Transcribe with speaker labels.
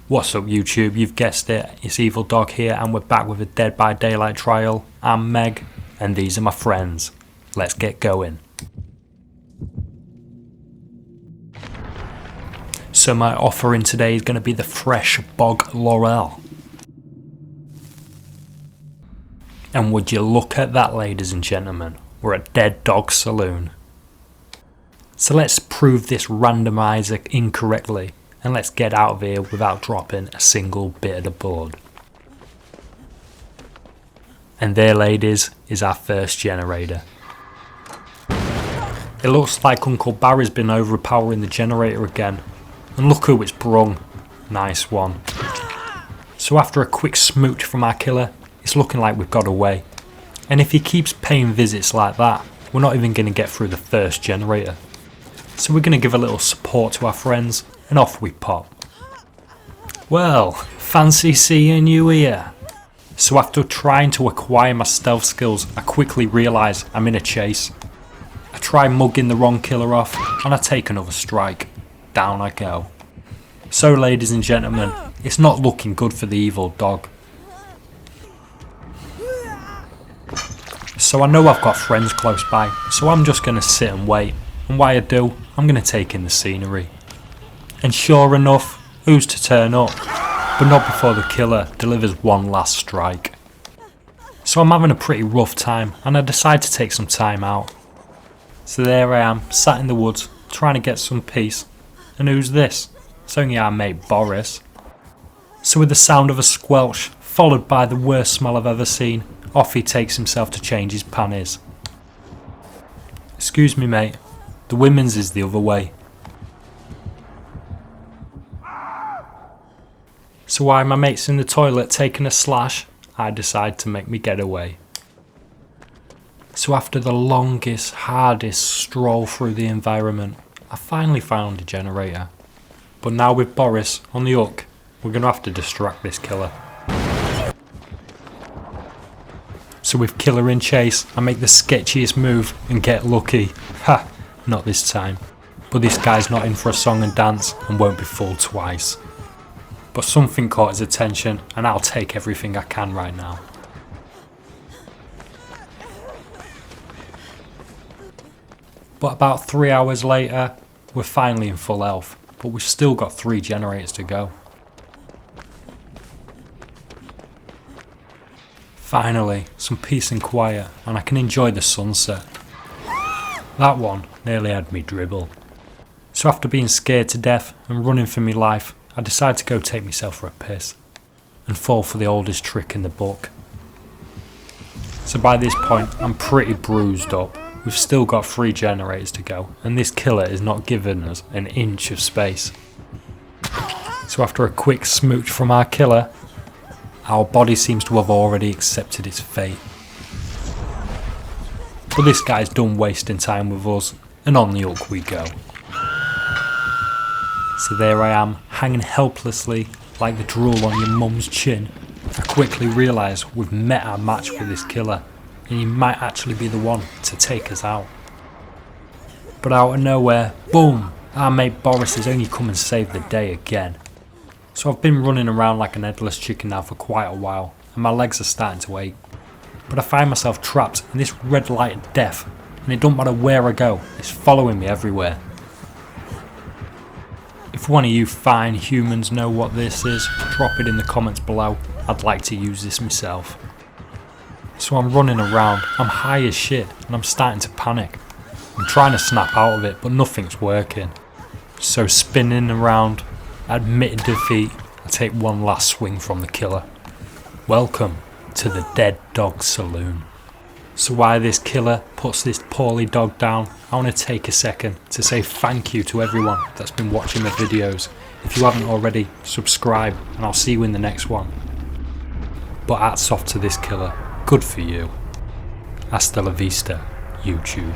Speaker 1: What's up YouTube, you've guessed it, it's Evil Dog here and we're back with a Dead by Daylight trial. I'm Meg and these are my friends. Let's get going. So my offering today is going to be the fresh bog laurel. And would you look at that, ladies and gentlemen, we're at Dead Dogg Saloon. So let's prove this randomizer incorrectly. And let's get out of here without dropping a single bit of the board. And there, ladies, is our first generator. It looks like Uncle Barry's been overpowering the generator again. And look who it's brung. Nice one. So after a quick smooch from our killer, it's looking like we've got away. And if he keeps paying visits like that, we're not even going to get through the first generator. So we're going to give a little support to our friends. And off we pop. Well, fancy seeing you here. So after trying to acquire my stealth skills, I quickly realise I'm in a chase. I try mugging the wrong killer off and I take another strike. Down I go. So ladies and gentlemen, it's not looking good for the evil dog. So I know I've got friends close by, so I'm just going to sit and wait. And while I do, I'm going to take in the scenery. And sure enough, who's to turn up? But not before the killer delivers one last strike. So I'm having a pretty rough time and I decide to take some time out. So there I am, sat in the woods, trying to get some peace. And who's this? It's only our mate Boris. So with the sound of a squelch, followed by the worst smell I've ever seen, off he takes himself to change his panties. Excuse me mate, the women's is the other way. So while my mate's in the toilet taking a slash, I decide to make me getaway. So after the longest, hardest stroll through the environment, I finally found a generator. But now with Boris on the hook, we're going to have to distract this killer. So with killer in chase, I make the sketchiest move and get lucky. Ha! Not this time. But this guy's not in for a song and dance and won't be fooled twice. But something caught his attention and I'll take everything I can right now. But about 3 hours later, we're finally in full health, but we've still got 3 generators to go. Finally, some peace and quiet and I can enjoy the sunset. That one nearly had me dribble. So after being scared to death and running for my life, I decide to go take myself for a piss and fall for the oldest trick in the book. So by this point I'm pretty bruised up. We've still got 3 generators to go and this killer is not giving us an inch of space. So after a quick smooch from our killer, our body seems to have already accepted its fate. But this guy's done wasting time with us and on the hook we go. So there I am, hanging helplessly like the drool on your mum's chin. I quickly realise we've met our match with this killer and he might actually be the one to take us out. But out of nowhere, boom, our mate Boris has only come and saved the day again. So I've been running around like an headless chicken now for quite a while and my legs are starting to ache. But I find myself trapped in this red light of death and it don't matter where I go, it's following me everywhere. If one of you fine humans know what this is, drop it in the comments below. I'd like to use this myself. So I'm running around, I'm high as shit and I'm starting to panic. I'm trying to snap out of it but nothing's working. So spinning around, admitting defeat, I take one last swing from the killer. Welcome to the Dead Dogg Saloon. So while this killer puts this poorly dog down, I want to take a second to say thank you to everyone that's been watching the videos. If you haven't already, subscribe and I'll see you in the next one. But hats off to this killer, good for you. Hasta la vista, YouTube.